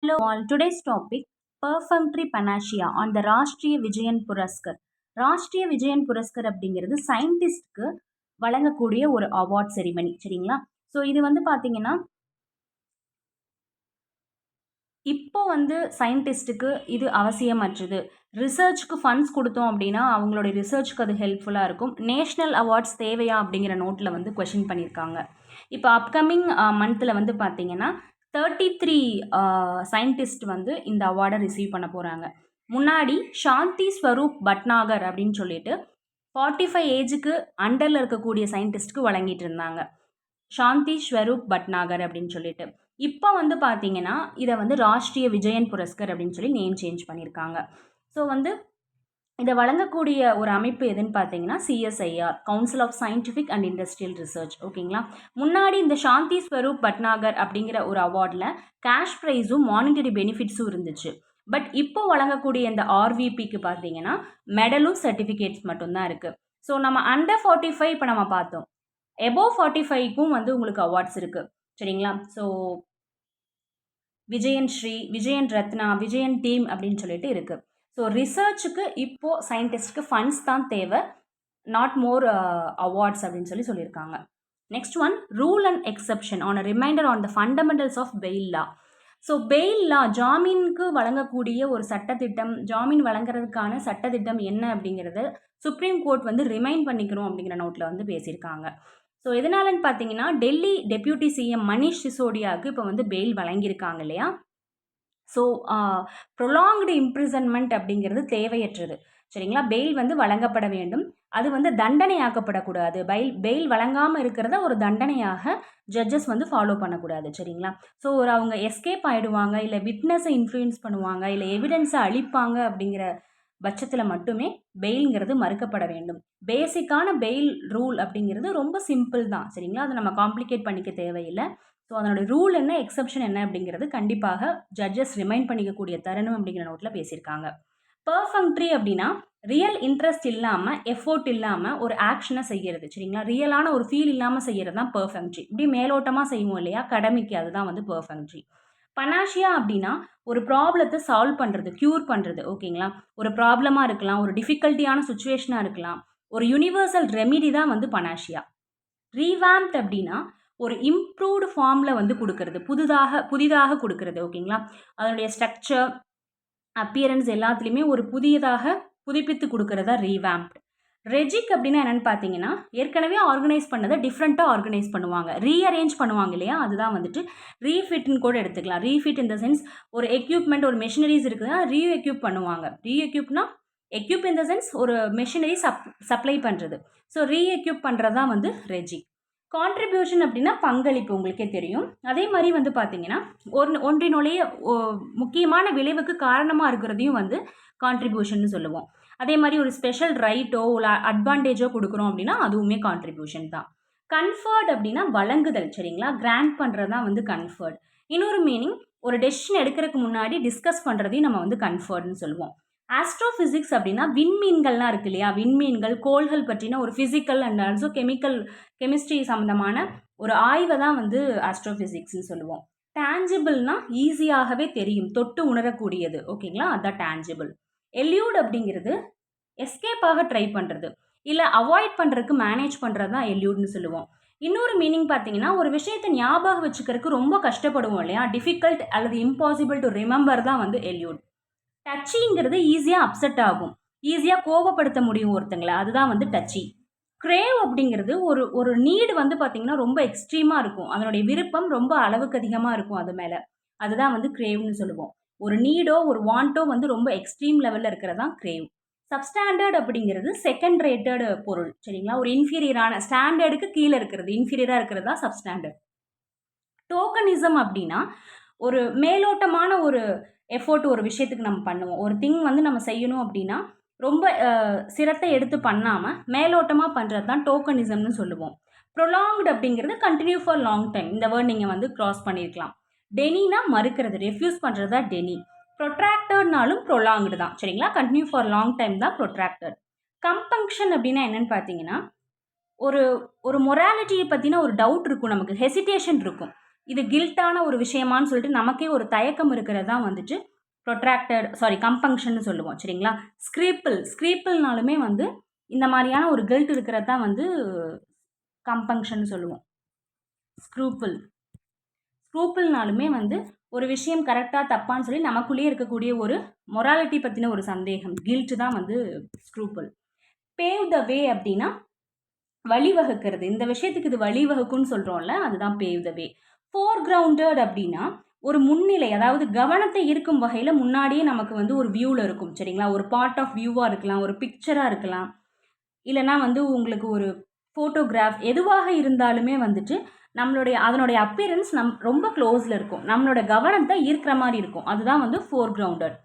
Hello all, today's topic Perfunctory Panacea on the Rashtriya Vijayan Puraskar. Rashtriya Vijayan Puraskar அப்படிங்கிறது சயின்டிஸ்ட்க்கு வழங்கக்கூடிய ஒரு அவார்ட் செரிமனி, சரிங்களா? ஸோ இது வந்து பார்த்தீங்கன்னா இப்போ வந்து சயின்டிஸ்ட்டுக்கு இது அவசியமற்றது. ரிசர்ச்க்கு ஃபண்ட்ஸ் கொடுத்தோம் அப்படின்னா அவங்களுடைய ரிசர்ச்க்கு அது ஹெல்ப்ஃபுல்லாக இருக்கும். நேஷ்னல் அவார்ட்ஸ் தேவையா அப்படிங்கிற நோட்டில் வந்து கொஷின் பண்ணியிருக்காங்க. இப்போ அப்கமிங் மந்தில் வந்து பார்த்தீங்கன்னா 33 சயின்டிஸ்ட் வந்து இந்த அவார்டை ரிசீவ் பண்ண போகிறாங்க. முன்னாடி சாந்தி ஸ்வரூப் பட்நாகர் அப்படின்னு சொல்லிட்டு 45 ஏஜுக்கு அண்டரில் இருக்கக்கூடிய சயின்டிஸ்ட்க்கு வழங்கிட்டு இருந்தாங்க. சாந்தி ஸ்வரூப் பட்நாகர் அப்படின்னு சொல்லிட்டு இப்போ வந்து பார்த்தீங்கன்னா இதை வந்து ராஷ்ட்ரிய விஜயன் புரஸ்கர் அப்படின்னு சொல்லி நேம் சேஞ்ச் பண்ணியிருக்காங்க. ஸோ வந்து இதை வழங்கக்கூடிய ஒரு அமைப்பு எதுன்னு பார்த்தீங்கன்னா CSIR, council of scientific and industrial research. ஓகேங்களா? முன்னாடி இந்த சாந்தி ஸ்வரூப் பட்நாகர் அப்படிங்கிற ஒரு அவார்டில் கேஷ் ப்ரைஸும் மானிட்டரி பெனிஃபிட்ஸும் இருந்துச்சு. பட் இப்போ வழங்கக்கூடிய இந்த RVPக்கு பார்த்தீங்கன்னா மெடலும் சர்டிஃபிகேட்ஸ் மட்டும்தான் இருக்குது. ஸோ நம்ம அண்டர் 45 இப்போ நம்ம பார்த்தோம், எபோவ் 45க்கும் வந்து உங்களுக்கு அவார்ட்ஸ் இருக்குது, சரிங்களா? ஸோ விஜயன் ஸ்ரீ, விஜயன் ரத்னா, விஜயன் டீம் அப்படின்னு சொல்லிட்டு இருக்குது. ஸோ ரிசர்ச்சுக்கு இப்போது சயின்டிஸ்ட்க்கு ஃபண்ட்ஸ் தான் தேவை, நாட் மோர் அவார்ட்ஸ் அப்படின்னு சொல்லியிருக்காங்க. Next one, rule and exception on a reminder on the fundamentals of bail law. So bail law, ஜாமீனுக்கு வழங்கக்கூடிய ஒரு சட்டத்திட்டம், ஜாமீன் வழங்குறதுக்கான சட்டத்திட்டம் என்ன அப்படிங்கிறத சுப்ரீம் கோர்ட் வந்து ரிமைண்ட் பண்ணிக்கணும் அப்படிங்கிற நோட்டில் வந்து பேசியிருக்காங்க. ஸோ எதனாலன்னு பார்த்தீங்கன்னா டெல்லி டெப்யூட்டி CM மனிஷ் சிசோடியாவுக்கு இப்போ வந்து பெயில் வழங்கியிருக்காங்க இல்லையா? ஸோ ப்ரொலாங்டு இம்ப்ரிசன்மெண்ட் அப்படிங்கிறது தேவையற்றது, சரிங்களா? பெயில் வந்து வழங்கப்பட வேண்டும், அது வந்து தண்டனையாக்கப்படக்கூடாது. பெயில் வழங்காமல் இருக்கிறத ஒரு தண்டனையாக ஜட்ஜஸ் வந்து ஃபாலோ பண்ணக்கூடாது, சரிங்களா? ஸோ ஒரு அவங்க எஸ்கேப் ஆகிடுவாங்க, இல்லை விட்னஸை இன்ஃப்ளூயன்ஸ் பண்ணுவாங்க, இல்லை எவிடன்ஸை அழிப்பாங்க அப்படிங்கிற பட்சத்தில் மட்டுமே பெயில்ங்கிறது மறுக்கப்பட வேண்டும். பேசிக்கான பெயில் ரூல் அப்படிங்கிறது ரொம்ப சிம்பிள் தான், சரிங்களா? அதை நம்ம காம்ப்ளிகேட் பண்ணிக்க தேவையில்லை. ஸோ அதனுடைய ரூல் என்ன, எக்ஸப்ஷன் என்ன அப்படிங்கிறது கண்டிப்பாக ஜட்ஜஸ் ரிமைண்ட் பண்ணிக்கக்கூடிய தருணம் அப்படிங்கிற நோட்டில் பேசியிருக்காங்க. பர்ஃபங்க்ட்ரி அப்படின்னா ரியல் இன்ட்ரெஸ்ட் இல்லாமல், எஃபோர்ட் இல்லாமல் ஒரு ஆக்ஷனை செய்கிறது, சரிங்களா? ரியலான ஒரு ஃபீல் இல்லாமல் செய்கிறது தான் பர்ஃபங்க்ட்ரி. இப்படி மேலோட்டமாக செய்வோம் இல்லையா, கடமைக்கு, அதுதான் வந்து பர்ஃபங்க்ட்ரி. பனாஷியா அப்படின்னா ஒரு ப்ராப்ளத்தை சால்வ் பண்ணுறது, க்யூர் பண்ணுறது, ஓகேங்களா? ஒரு ப்ராப்ளமாக இருக்கலாம், ஒரு டிஃபிகல்ட்டியான சுச்சுவேஷனாக இருக்கலாம், ஒரு யூனிவர்சல் ரெமிடி தான் வந்து பனாஷியா. ரீவாம்ப்ட் அப்படின்னா ஒரு இம்ப்ரூவ்டு ஃபார்மில் வந்து கொடுக்கறது, புதிதாக கொடுக்கறது, ஓகேங்களா? அதனுடைய ஸ்ட்ரக்சர், அப்பியரன்ஸ் எல்லாத்துலேயுமே ஒரு புதுப்பித்து கொடுக்கறதா ரீவாம்ப்ட். ரெஜிக் அப்படின்னா என்னென்னு பார்த்தீங்கன்னா ஏற்கனவே ஆர்கனைஸ் பண்ணதை டிஃப்ரெண்ட்டாக ஆர்கனைஸ் பண்ணுவாங்க, ரீஅரேஞ்ச் பண்ணுவாங்க இல்லையா? அதுதான் வந்துட்டு ரீஃபிட்னு கூட எடுத்துக்கலாம். ரீஃபிட் இந்த சென்ஸ் ஒரு எக்யூப்மெண்ட், ஒரு மெஷினரிஸ் இருக்குதுன்னா ரீஎக்யூப் பண்ணுவாங்க. ரீஎக்யூப்னா எக்யூப் இந்த சென்ஸ் ஒரு மெஷினரி சப்ளை பண்ணுறது. ஸோ ரீஎக்யூப் பண்ணுறது தான் வந்து ரெஜிக். கான்ட்ரிபியூஷன் அப்படின்னா பங்களிப்பு, உங்களுக்கே தெரியும். அதே மாதிரி வந்து பார்த்தீங்கன்னா ஒன்றினுடைய முக்கியமான விளைவுக்கு காரணமாக இருக்கிறதையும் வந்து கான்ட்ரிபியூஷன் சொல்லுவோம். அதே மாதிரி ஒரு ஸ்பெஷல் ரைட்டோ இல்லை அட்வான்டேஜோ கொடுக்குறோம் அப்படின்னா அதுவுமே கான்ட்ரிபியூஷன் தான். கன்ஃபர்ட் அப்படின்னா வழங்குதல், சரிங்களா? கிராண்ட் பண்ணுறது தான் வந்து கன்ஃபர்ட். இன்னொரு மீனிங், ஒரு டெசிஷன் எடுக்கிறதுக்கு முன்னாடி டிஸ்கஸ் பண்ணுறதையும் நம்ம வந்து கன்ஃபர்ட்னு சொல்லுவோம். ஆஸ்ட்ரோஃபிசிக்ஸ் அப்படின்னா விண்மீன்கள்லாம் இருக்கு இல்லையா? விண்மீன்கள், கோள்கள் பற்றின ஒரு ஃபிசிக்கல் அண்ட் ஆல்சோ கெமிஸ்ட்ரி சம்மந்தமான ஒரு ஆய்வை தான் வந்து ஆஸ்ட்ரோஃபிசிக்ஸ்னு சொல்லுவோம். டேஞ்சிபிள்னா ஈஸியாகவே தெரியும், தொட்டு உணரக்கூடியது, ஓகேங்களா? அதுதான் டேஞ்சிபிள். எல்யூட் அப்படிங்கிறது எஸ்கேப்பாக ட்ரை பண்ணுறது, இல்லை அவாய்ட் பண்ணுறதுக்கு மேனேஜ் பண்ணுறது தான் எல்யூட்னு சொல்லுவோம். இன்னொரு மீனிங் பார்த்தீங்கன்னா ஒரு விஷயத்தை ஞாபகம் வச்சுக்கிறதுக்கு ரொம்ப கஷ்டப்படுவோம் இல்லையா? டிஃபிகல்ட் அல்லது இம்பாசிபிள் டு ரிமெம்பர் தான் வந்து எல்யூட். டச்சிங்கிறது ஈஸியாக அப்செட் ஆகும், ஈஸியாக கோபப்படுத்த முடியும் ஒருத்தங்களை, அதுதான் வந்து டச்சி. கிரேவ் அப்படிங்கிறது ஒரு நீடு வந்து பார்த்தீங்கன்னா ரொம்ப எக்ஸ்ட்ரீமாக இருக்கும், அதனுடைய விருப்பம் ரொம்ப அளவுக்கு அதிகமாக இருக்கும் அது மேலே, அதுதான் வந்து கிரேவ்னு சொல்லுவோம். ஒரு நீடோ ஒரு வாண்டோ வந்து ரொம்ப எக்ஸ்ட்ரீம் லெவலில் இருக்கிறது தான் கிரேவ். சப்ஸ்டாண்டர்ட் அப்படிங்கிறது செகண்ட் ரேட்டட் பொருள், சரிங்களா? ஒரு இன்ஃபீரியரான, ஸ்டாண்டர்டுக்கு கீழே இருக்கிறது, இன்ஃபீரியராக இருக்கிறது தான் சப்ஸ்டாண்டர்ட். டோக்கனிசம் அப்படின்னா ஒரு மேலோட்டமான ஒரு எஃபோர்ட் ஒரு விஷயத்துக்கு நம்ம பண்ணுவோம். ஒரு திங் வந்து நம்ம செய்யணும் அப்படின்னா ரொம்ப சிரத்தை எடுத்து பண்ணாமல் மேலோட்டமாக பண்ணுறது தான் டோக்கனிசம்னு சொல்லுவோம். ப்ரொலாங்டு அப்படிங்கிறது கண்டினியூ ஃபார் லாங் டைம், இந்த வேர்ட் நீங்கள் வந்து க்ராஸ் பண்ணியிருக்கலாம். டெனினா மறுக்கிறது, ரெஃப்யூஸ் பண்ணுறது தான் டெனி. ப்ரொட்ராக்டர்னாலும் ப்ரொலாங்டு தான், சரிங்களா? கண்டினியூ ஃபார் லாங் டைம் தான் ப்ரொட்ராக்டர். கம்பங்க்ஷன் அப்படின்னா என்னென்னு பார்த்தீங்கன்னா ஒரு ஒரு மொராலிட்டியை பற்றின ஒரு டவுட் இருக்கும், நமக்கு ஹெசிடேஷன் இருக்கும், இது கில்ட்டான ஒரு விஷயமான்னு சொல்லிட்டு நமக்கே ஒரு தயக்கம் இருக்கிறது தான் வந்துட்டு கம்பங்ஷன்னு சொல்லுவோம் சரிங்களா. ஸ்க்ரீப்பிள்னாலுமே வந்து இந்த மாதிரியான ஒரு கில்ட் இருக்கிறது தான் வந்து கம்பங்ஷன்னு சொல்லுவோம். ஸ்க்ரூப்பிள்னாலுமே வந்து ஒரு விஷயம் கரெக்டாக தப்பான்னு சொல்லி நமக்குள்ளேயே இருக்கக்கூடிய ஒரு மொராலிட்டி பற்றின ஒரு சந்தேகம், கில்ட் தான் வந்து ஸ்க்ரூப்பிள். பேவ் த வே அப்படின்னா வழிவகுக்கிறது, இந்த விஷயத்துக்கு இது வழிவகுக்குன்னு சொல்கிறோம்ல, அதுதான் பேவ் த வே. ஃபோர்கிரவுண்டட் அப்படின்னா ஒரு முன்னிலை, அதாவது கவனத்தை ஈர்க்கும் வகையில் முன்னாடியே நமக்கு வந்து ஒரு வியூவில் இருக்கும் சரிங்களா. ஒரு பார்ட் ஆஃப் வியூவாக இருக்கலாம், ஒரு பிக்சராக இருக்கலாம், இல்லைனா வந்து உங்களுக்கு ஒரு ஃபோட்டோகிராஃப், எதுவாக இருந்தாலுமே வந்துட்டு அதனுடைய அப்பியரன்ஸ் ரொம்ப க்ளோஸில் இருக்கும், நம்மளோட கவனத்தை ஈர்க்கிற மாதிரி இருக்கும், அதுதான் வந்து ஃபோர்கிரவுண்டட்.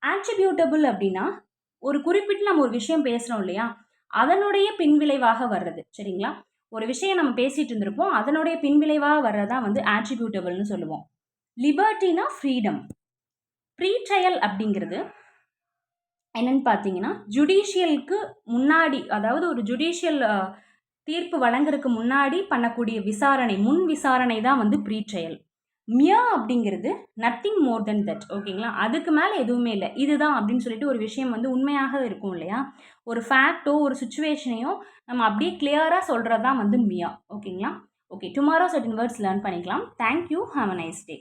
ஆட்ரிபியூட்டபிள் அப்படின்னா ஒரு குறிப்பிட்டு நம்ம ஒரு விஷயம் பேசுகிறோம் இல்லையா, அதனுடைய பின்விளைவாக வர்றது சரிங்களா. ஒரு விஷயம் நம்ம பேசிகிட்டு இருந்திருப்போம், அதனுடைய பின்விளைவாக வர்றதான் வந்து ஆட்ரிபியூட்டபிள்னு சொல்லுவோம். லிபர்ட்டினா ஃப்ரீடம். ப்ரீ ட்ரையல் அப்படிங்கிறது என்னன்னு பார்த்தீங்கன்னா ஜுடிஷியலுக்கு முன்னாடி, அதாவது ஒரு ஜுடிஷியல் தீர்ப்பு வழங்குறதுக்கு முன்னாடி பண்ணக்கூடிய முன் விசாரணை தான் வந்து ப்ரீ ட்ரையல். அப்படிங்கிறது நத்திங் மோர் தென் தட், ஓகேங்களா. அதுக்கு மேலே எதுவுமே இல்லை, இதுதான் அப்படின்னு சொல்லிட்டு ஒரு விஷயம் வந்து உண்மையாக இருக்கும் இல்லையா, ஒரு ஃபேக்டோ ஒரு சுச்சுவேஷனையோ நம்ம அப்படியே கிளியராக சொல்கிறது தான் வந்து மியா, ஓகேங்களா. Okay, tomorrow certain words learn பண்ணிக்கலாம். Thank you, have a nice day.